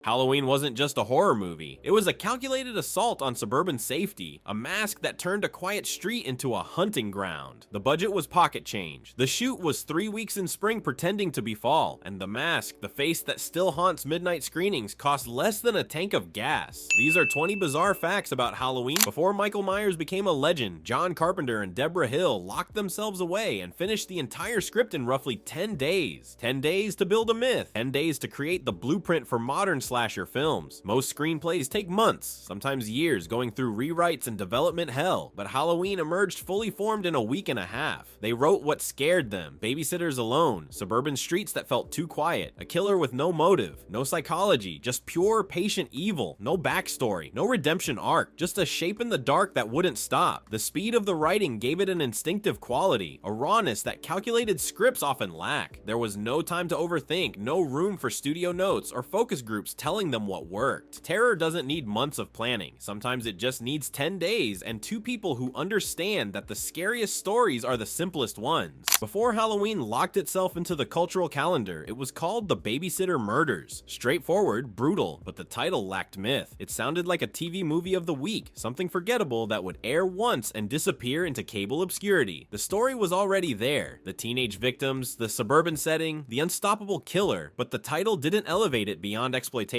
Halloween wasn't just a horror movie, it was a calculated assault on suburban safety, a mask that turned a quiet street into a hunting ground. The budget was pocket change, the shoot was 3 weeks in spring pretending to be fall, and the mask, the face that still haunts midnight screenings, cost less than a tank of gas. These are 20 bizarre facts about Halloween. Before Michael Myers became a legend, John Carpenter and Deborah Hill locked themselves away and finished the entire script in roughly 10 days. 10 days to build a myth, 10 days to create the blueprint for modern slasher films. Most screenplays take months, sometimes years, going through rewrites and development hell, but Halloween emerged fully formed in a week and a half. They wrote what scared them, babysitters alone, suburban streets that felt too quiet, a killer with no motive, no psychology, just pure patient evil, no backstory, no redemption arc, just a shape in the dark that wouldn't stop. The speed of the writing gave it an instinctive quality, a rawness that calculated scripts often lack. There was no time to overthink, no room for studio notes or focus groups telling them what worked. Terror doesn't need months of planning. Sometimes it just needs 10 days and two people who understand that the scariest stories are the simplest ones. Before Halloween locked itself into the cultural calendar, it was called The Babysitter Murders. Straightforward, brutal, but the title lacked myth. It sounded like a TV movie of the week, something forgettable that would air once and disappear into cable obscurity. The story was already there, the teenage victims, the suburban setting, the unstoppable killer, but the title didn't elevate it beyond exploitation.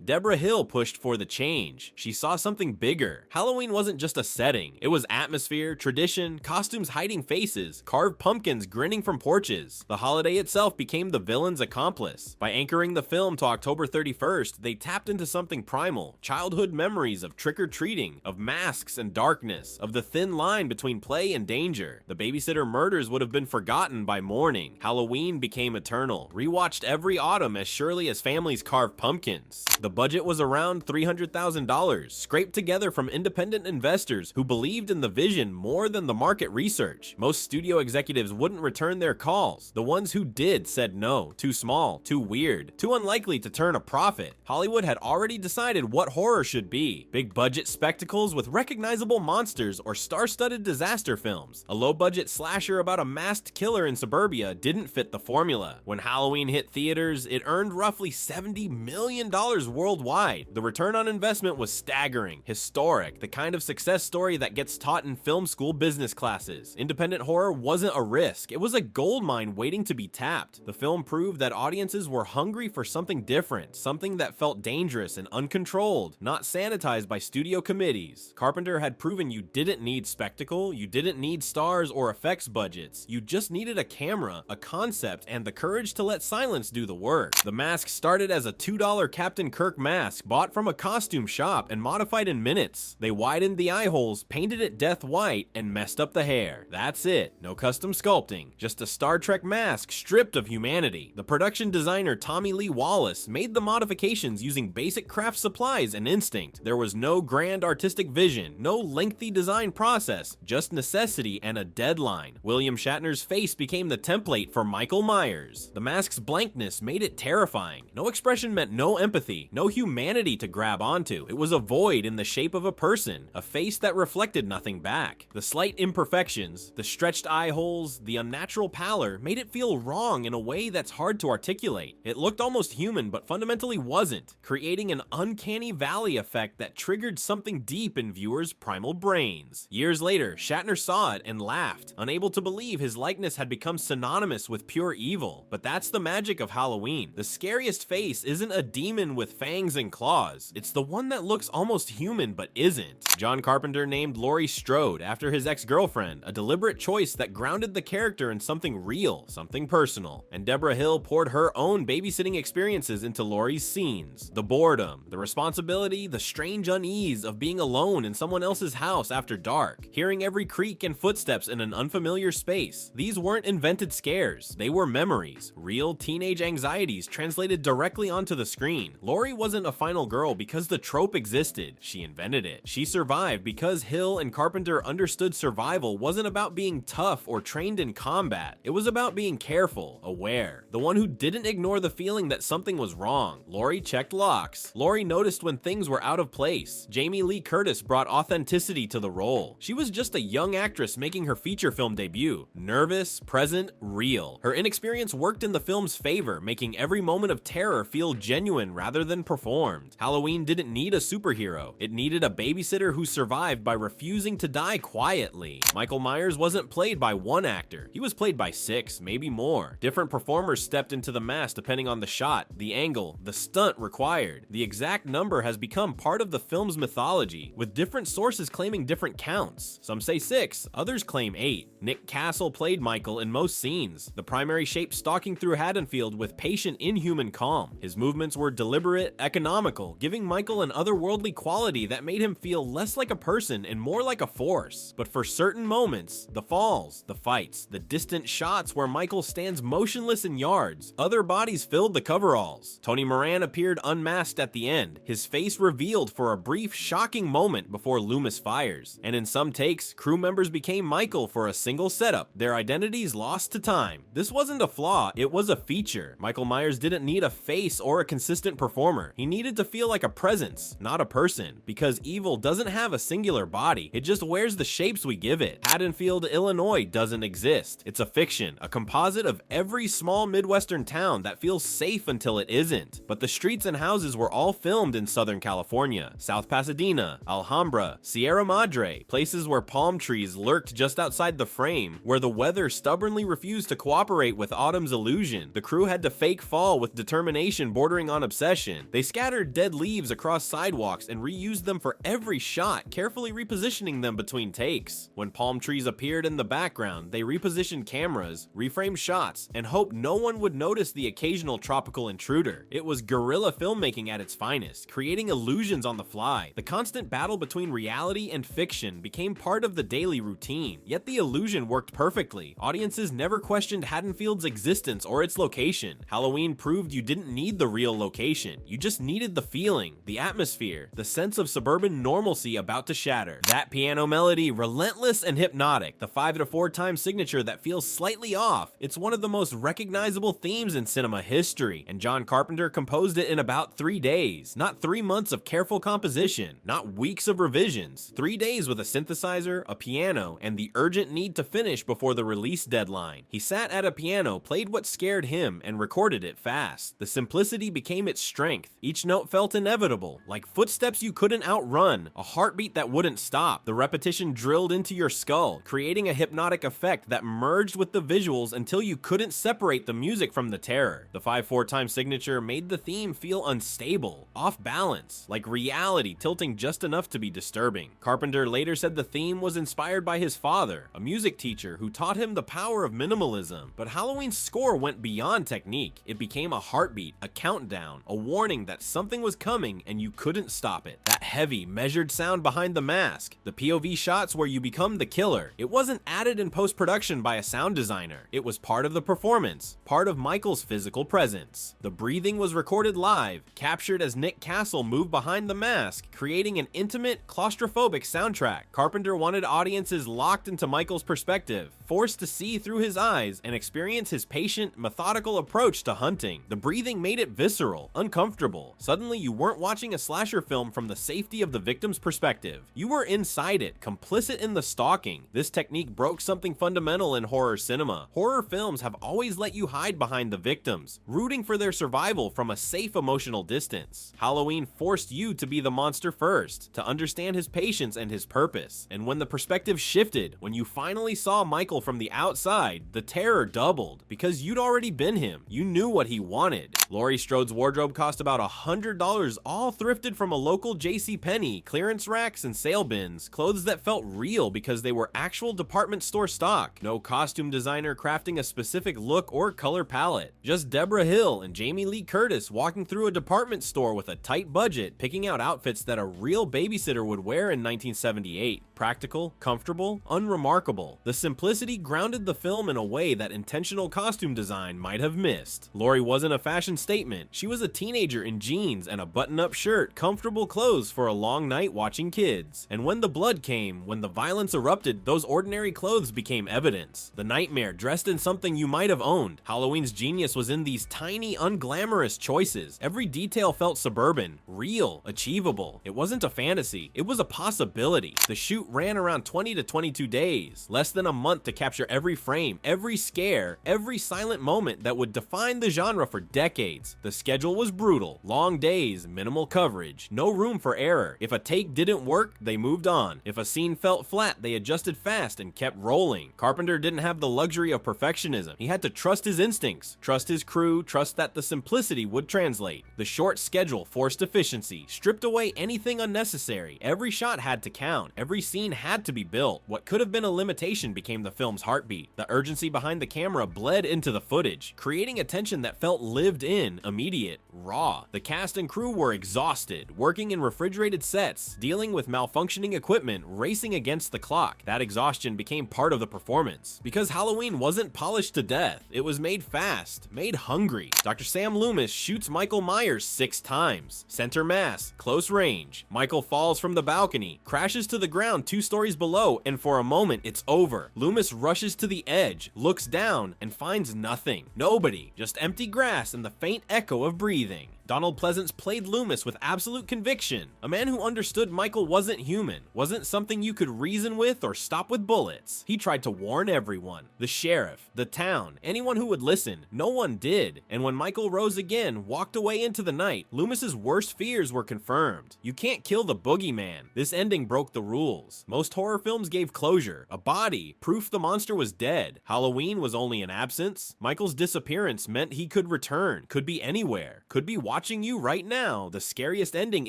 Deborah Hill pushed for the change. She saw something bigger. Halloween wasn't just a setting. It was atmosphere, tradition, costumes hiding faces, carved pumpkins grinning from porches. The holiday itself became the villain's accomplice. By anchoring the film to October 31st, they tapped into something primal, childhood memories of trick-or-treating, of masks and darkness, of the thin line between play and danger. The Babysitter Murders would have been forgotten by morning. Halloween became eternal, rewatched every autumn as surely as families carved pumpkins. The budget was around $300,000, scraped together from independent investors who believed in the vision more than the market research. Most studio executives wouldn't return their calls. The ones who did said no, too small, too weird, too unlikely to turn a profit. Hollywood had already decided what horror should be. Big budget spectacles with recognizable monsters or star-studded disaster films. A low-budget slasher about a masked killer in suburbia didn't fit the formula. When Halloween hit theaters, it earned roughly $70 million worldwide. The return on investment was staggering, historic, the kind of success story that gets taught in film school business classes. Independent horror wasn't a risk, it was a goldmine waiting to be tapped. The film proved that audiences were hungry for something different, something that felt dangerous and uncontrolled, not sanitized by studio committees. Carpenter had proven you didn't need spectacle, you didn't need stars or effects budgets, you just needed a camera, a concept, and the courage to let silence do the work. The Mask started as a $2 Captain Kirk mask bought from a costume shop and modified in minutes. They widened the eye holes, painted it death white, and messed up the hair. That's it. No custom sculpting. Just a Star Trek mask stripped of humanity. The production designer Tommy Lee Wallace made the modifications using basic craft supplies and instinct. There was no grand artistic vision, no lengthy design process, just necessity and a deadline. William Shatner's face became the template for Michael Myers. The mask's blankness made it terrifying. No expression meant no empathy, no humanity to grab onto. It was a void in the shape of a person, a face that reflected nothing back. The slight imperfections, the stretched eye holes, the unnatural pallor made it feel wrong in a way that's hard to articulate. It looked almost human, but fundamentally wasn't, creating an uncanny valley effect that triggered something deep in viewers' primal brains. Years later, Shatner saw it and laughed, unable to believe his likeness had become synonymous with pure evil. But that's the magic of Halloween. The scariest face isn't a demon with fangs and claws. It's the one that looks almost human but isn't. John Carpenter named Laurie Strode after his ex-girlfriend, a deliberate choice that grounded the character in something real, something personal. And Deborah Hill poured her own babysitting experiences into Laurie's scenes. The boredom, the responsibility, the strange unease of being alone in someone else's house after dark, hearing every creak and footsteps in an unfamiliar space. These weren't invented scares, they were memories, real teenage anxieties translated directly onto the screen. Laurie wasn't a final girl because the trope existed, she invented it. She survived because Hill and Carpenter understood survival wasn't about being tough or trained in combat. It was about being careful, aware, the one who didn't ignore the feeling that something was wrong. Laurie checked locks. Laurie noticed when things were out of place. Jamie Lee Curtis brought authenticity to the role. She was just a young actress making her feature film debut. Nervous, present, real. Her inexperience worked in the film's favor, making every moment of terror feel genuine rather than performed. Halloween didn't need a superhero. It needed a babysitter who survived by refusing to die quietly. Michael Myers wasn't played by one actor. He was played by 6, maybe more. Different performers stepped into the mask depending on the shot, the angle, the stunt required. The exact number has become part of the film's mythology, with different sources claiming different counts. Some say 6, others claim 8. Nick Castle played Michael in most scenes, the primary shape stalking through Haddonfield with patient, inhuman calm. His movements were deliberate, economical, giving Michael an otherworldly quality that made him feel less like a person and more like a force. But for certain moments, the falls, the fights, the distant shots where Michael stands motionless in yards, other bodies filled the coveralls. Tony Moran appeared unmasked at the end, his face revealed for a brief, shocking moment before Loomis fires. And in some takes, crew members became Michael for a single setup, their identities lost to time. This wasn't a flaw, it was a feature. Michael Myers didn't need a face or a consistent performer. He needed to feel like a presence, not a person, because evil doesn't have a singular body, it just wears the shapes we give it. Haddonfield, Illinois doesn't exist. It's a fiction, a composite of every small Midwestern town that feels safe until it isn't. But the streets and houses were all filmed in Southern California, South Pasadena, Alhambra, Sierra Madre, places where palm trees lurked just outside the frame, where the weather stubbornly refused to cooperate with autumn's illusion. The crew had to fake fall with determination bordering on obsession. They scattered dead leaves across sidewalks and reused them for every shot, carefully repositioning them between takes. When palm trees appeared in the background, they repositioned cameras, reframed shots, and hoped no one would notice the occasional tropical intruder. It was guerrilla filmmaking at its finest, creating illusions on the fly. The constant battle between reality and fiction became part of the daily routine, yet the illusion worked perfectly. Audiences never questioned Haddonfield's existence or its location. Halloween proved you didn't need the real location, you just needed the feeling, the atmosphere, the sense of suburban normalcy about to shatter. That piano melody, relentless and hypnotic, the 5/4 time signature that feels slightly off. It's one of the most recognizable themes in cinema history, and John Carpenter composed it in about 3 days. Not 3 months of careful composition, not weeks of revisions. 3 days with a synthesizer, a piano, and the urgent need to finish before the release deadline. He sat at a piano, played what scared him, and recorded it fast. The simplicity became its strength. Each note felt inevitable, like footsteps you couldn't outrun, a heartbeat that wouldn't stop. The repetition drilled into your skull, creating a hypnotic effect that merged with the visuals until you couldn't separate the music from the terror. The 5/4 time signature made the theme feel unstable, off balance, like reality tilting just enough to be disturbing. Carpenter later said the theme was inspired by his father, a music teacher who taught him the power of minimalism. But Halloween's score went beyond technique. It became a heartbeat, a countdown, a warning that something was coming and you couldn't stop it. That heavy, measured sound behind the mask, the POV shots where you become the killer. It wasn't added in post-production by a sound designer. It was part of the performance, part of Michael's physical presence. The breathing was recorded live, captured as Nick Castle moved behind the mask, creating an intimate, claustrophobic soundtrack. Carpenter wanted audiences locked into Michael's perspective, forced to see through his eyes and experience his patient, methodical approach to hunting. The breathing made it visceral, uncomfortable. Suddenly you weren't watching a slasher film from the safety of the victim's perspective. You were inside it, complicit in the stalking. This technique broke something fundamental in horror cinema. Horror films have always let you hide behind the victims, rooting for their survival from a safe emotional distance. Halloween forced you to be the monster first, to understand his patience and his purpose. And when the perspective shifted, when you finally saw Michael from the outside, the terror doubled, because you'd already been him. You knew what he wanted. Laurie Strode's wardrobe cost about $100, all thrifted from a local JCPenney, clearance racks and sale bins, clothes that felt real because they were actual department store stock. No costume designer crafting a specific look or color palette. Just Deborah Hill and Jamie Lee Curtis walking through a department store with a tight budget, picking out outfits that a real babysitter would wear in 1978. Practical, comfortable, unremarkable. The simplicity grounded the film in a way that intentional costume design might have missed. Laurie wasn't a fashion statement. She was a teenager in jeans and a button-up shirt, comfortable clothes for a long night watching kids. And when the blood came, when the violence erupted, those ordinary clothes became evidence. The nightmare dressed in something you might have owned. Halloween's genius was in these tiny, unglamorous choices. Every detail felt suburban, real, achievable. It wasn't a fantasy, it was a possibility. The shoot ran around 20 to 22 days, less than a month to capture every frame, every scare, every silent moment that would define the genre for decades. decades. The schedule was brutal. Long days, minimal coverage, no room for error. If a take didn't work, they moved on. If a scene felt flat, they adjusted fast and kept rolling. Carpenter didn't have the luxury of perfectionism. He had to trust his instincts, trust his crew, trust that the simplicity would translate. The short schedule forced efficiency, stripped away anything unnecessary. Every shot had to count. Every scene had to be built. What could have been a limitation became the film's heartbeat. The urgency behind the camera bled into the footage, creating a tension that felt lived in, immediate, raw. The cast and crew were exhausted, working in refrigerated sets, dealing with malfunctioning equipment, racing against the clock. That exhaustion became part of the performance. Because Halloween wasn't polished to death, it was made fast, made hungry. Dr. Sam Loomis shoots Michael Myers 6 times. Center mass, close range. Michael falls from the balcony, crashes to the ground 2 stories below, and for a moment it's over. Loomis rushes to the edge, looks down, and finds nothing. Nobody, just empty grass and the faint echo of breathing. Donald Pleasance played Loomis with absolute conviction, a man who understood Michael wasn't human, wasn't something you could reason with or stop with bullets. He tried to warn everyone, the sheriff, the town, anyone who would listen. No one did, and when Michael rose again, walked away into the night, Loomis's worst fears were confirmed. You can't kill the boogeyman. This ending broke the rules. Most horror films gave closure, a body, proof the monster was dead. Halloween was only an absence. Michael's disappearance meant he could return, could be anywhere, could be watching you right now. The scariest ending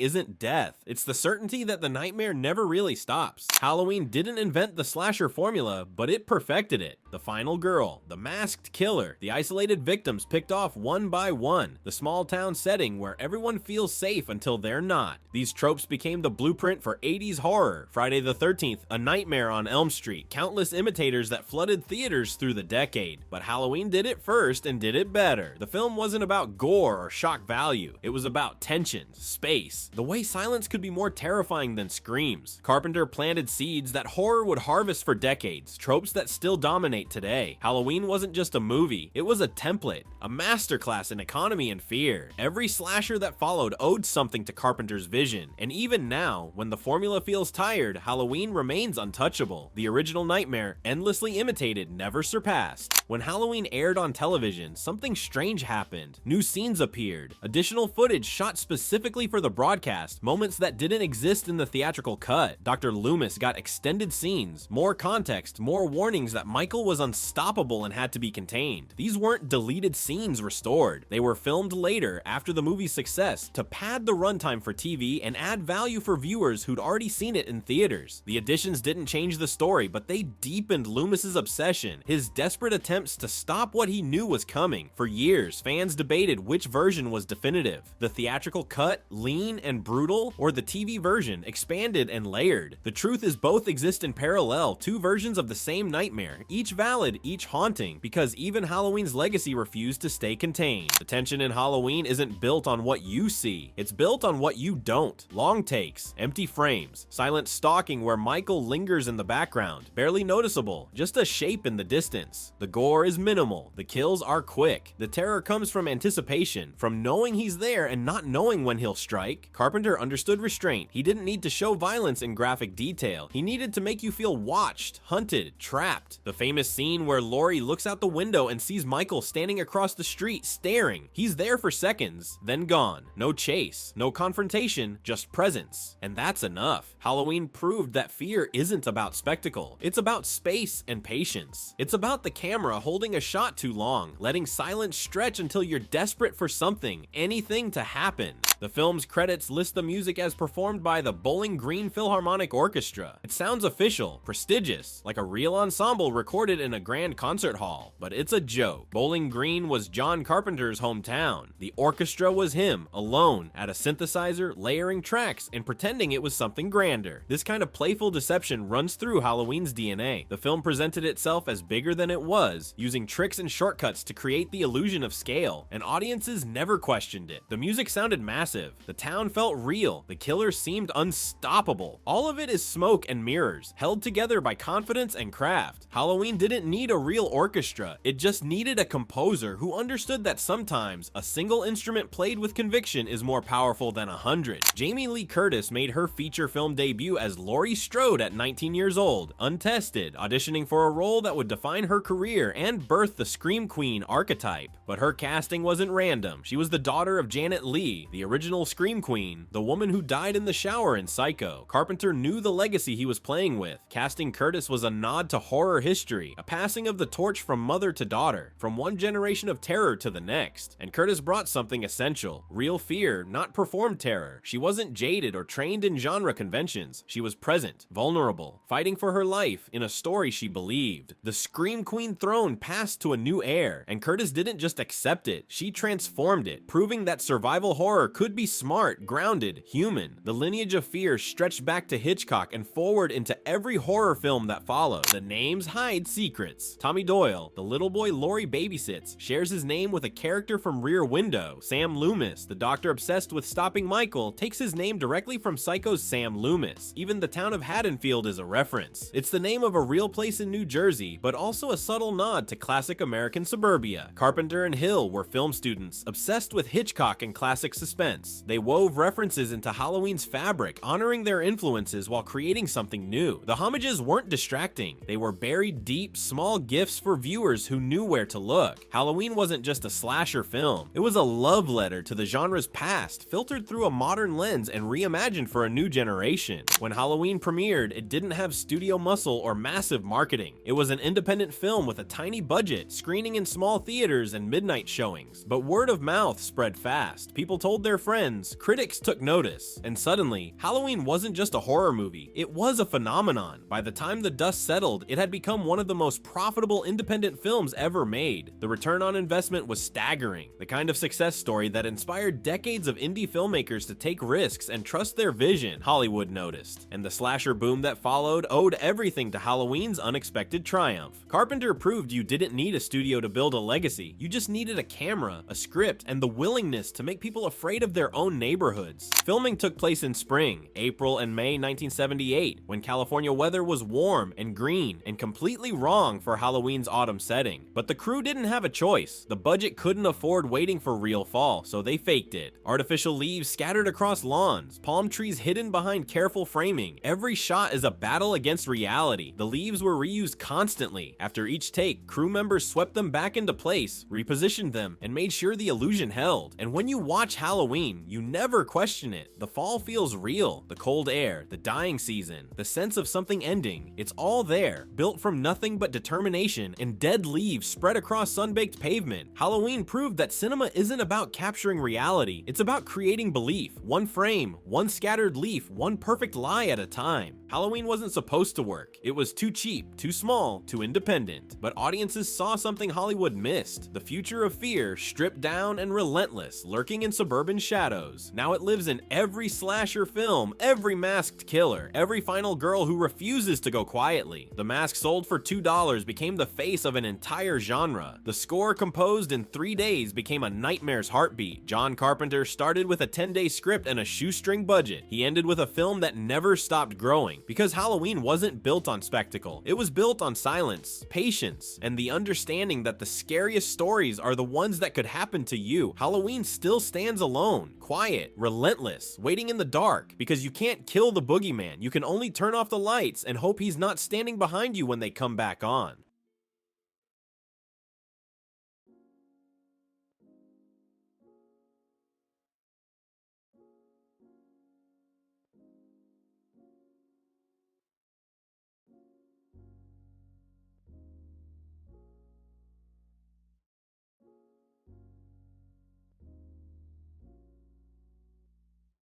isn't death. It's the certainty that the nightmare never really stops. Halloween didn't invent the slasher formula, but it perfected it. The final girl, the masked killer, the isolated victims picked off one by one, the small town setting where everyone feels safe until they're not. These tropes became the blueprint for 80s horror. Friday the 13th, A Nightmare on Elm Street, countless imitators that flooded theaters through the decade. But Halloween did it first and did it better. The film wasn't about gore or shock value. It was about tension, space, the way silence could be more terrifying than screams. Carpenter planted seeds that horror would harvest for decades, tropes that still dominate today. Halloween wasn't just a movie, it was a template, a masterclass in economy and fear. Every slasher that followed owed something to Carpenter's vision, and even now, when the formula feels tired, Halloween remains untouchable. The original nightmare, endlessly imitated, never surpassed. When Halloween aired on television, something strange happened. New scenes appeared, additional footage shot specifically for the broadcast, moments that didn't exist in the theatrical cut. Dr. Loomis got extended scenes, more context, more warnings that Michael was unstoppable and had to be contained. These weren't deleted scenes restored. They were filmed later, after the movie's success, to pad the runtime for TV and add value for viewers who'd already seen it in theaters. The additions didn't change the story, but they deepened Loomis's obsession, his desperate attempts to stop what he knew was coming. For years, fans debated which version was definitive. The theatrical cut, lean and brutal, or the TV version, expanded and layered. The truth is both exist in parallel, 2 versions of the same nightmare, each valid, each haunting, because even Halloween's legacy refused to stay contained. The tension in Halloween isn't built on what you see, it's built on what you don't. Long takes, empty frames, silent stalking where Michael lingers in the background, barely noticeable, just a shape in the distance. The gore is minimal, the kills are quick. The terror comes from anticipation, from knowing he's there and not knowing when he'll strike. Carpenter understood restraint. He didn't need to show violence in graphic detail. He needed to make you feel watched, hunted, trapped. The famous scene where Laurie looks out the window and sees Michael standing across the street staring. He's there for seconds, then gone. No chase, no confrontation, just presence. And that's enough. Halloween proved that fear isn't about spectacle. It's about space and patience. It's about the camera holding a shot too long, letting silence stretch until you're desperate for something, anything to happen. The film's credits list the music as performed by the Bowling Green Philharmonic Orchestra. It sounds official, prestigious, like a real ensemble recorded in a grand concert hall, but it's a joke. Bowling Green was John Carpenter's hometown. The orchestra was him, alone, at a synthesizer, layering tracks and pretending it was something grander. This kind of playful deception runs through Halloween's DNA. The film presented itself as bigger than it was, using tricks and shortcuts to create the illusion of scale, and audiences never questioned it. The music sounded massive, massive. The town felt real. The killer seemed unstoppable. All of it is smoke and mirrors, held together by confidence and craft. Halloween didn't need a real orchestra. It just needed a composer who understood that sometimes a single instrument played with conviction is more powerful than 100. Jamie Lee Curtis made her feature film debut as Laurie Strode at 19 years old, untested, auditioning for a role that would define her career and birth the Scream Queen archetype. But her casting wasn't random. She was the daughter of Janet Leigh, the original Scream Queen, the woman who died in the shower in Psycho. Carpenter knew the legacy he was playing with. Casting Curtis was a nod to horror history, a passing of the torch from mother to daughter, from one generation of terror to the next. And Curtis brought something essential: real fear, not performed terror. She wasn't jaded or trained in genre conventions. She was present, vulnerable, fighting for her life in a story she believed. The Scream Queen throne passed to a new heir, and Curtis didn't just accept it, she transformed it, proving that survival horror could be smart, grounded, human. The lineage of fear stretched back to Hitchcock and forward into every horror film that followed. The names hide secrets. Tommy Doyle, the little boy Laurie babysits, shares his name with a character from Rear Window. Sam Loomis, the doctor obsessed with stopping Michael, takes his name directly from Psycho's Sam Loomis. Even the town of Haddonfield is a reference. It's the name of a real place in New Jersey, but also a subtle nod to classic American suburbia. Carpenter and Hill were film students, obsessed with Hitchcock and classic suspense. They wove references into Halloween's fabric, honoring their influences while creating something new. The homages weren't distracting. They were buried deep, small gifts for viewers who knew where to look. Halloween wasn't just a slasher film. It was a love letter to the genre's past, filtered through a modern lens and reimagined for a new generation. When Halloween premiered, it didn't have studio muscle or massive marketing. It was an independent film with a tiny budget, screening in small theaters and midnight showings. But word of mouth spread fast. People told their friends, critics took notice, and suddenly, Halloween wasn't just a horror movie, it was a phenomenon. By the time the dust settled, it had become one of the most profitable independent films ever made. The return on investment was staggering, the kind of success story that inspired decades of indie filmmakers to take risks and trust their vision, Hollywood noticed. And the slasher boom that followed owed everything to Halloween's unexpected triumph. Carpenter proved you didn't need a studio to build a legacy, you just needed a camera, a script, and the willingness to make people afraid of their own neighborhoods. Filming took place in spring, April and May 1978, when California weather was warm and green and completely wrong for Halloween's autumn setting. But the crew didn't have a choice. The budget couldn't afford waiting for real fall, so they faked it. Artificial leaves scattered across lawns, palm trees hidden behind careful framing. Every shot is a battle against reality. The leaves were reused constantly. After each take, crew members swept them back into place, repositioned them, and made sure the illusion held. And when you watch Halloween, you never question it. The fall feels real. The cold air, the dying season, the sense of something ending. It's all there, built from nothing but determination and dead leaves spread across sun-baked pavement. Halloween proved that cinema isn't about capturing reality. It's about creating belief. One frame, one scattered leaf, one perfect lie at a time. Halloween wasn't supposed to work. It was too cheap, too small, too independent. But audiences saw something Hollywood missed. The future of fear, stripped down and relentless, lurking in suburban shadows. Now it lives in every slasher film, every masked killer, every final girl who refuses to go quietly. The mask sold for $2 became the face of an entire genre. The score composed in 3 days became a nightmare's heartbeat. John Carpenter started with a 10-day script and a shoestring budget. He ended with a film that never stopped growing, because Halloween wasn't built on spectacle. It was built on silence, patience, and the understanding that the scariest stories are the ones that could happen to you. Halloween still stands alone, quiet, relentless, waiting in the dark, because you can't kill the boogeyman. You can only turn off the lights and hope he's not standing behind you when they come back on.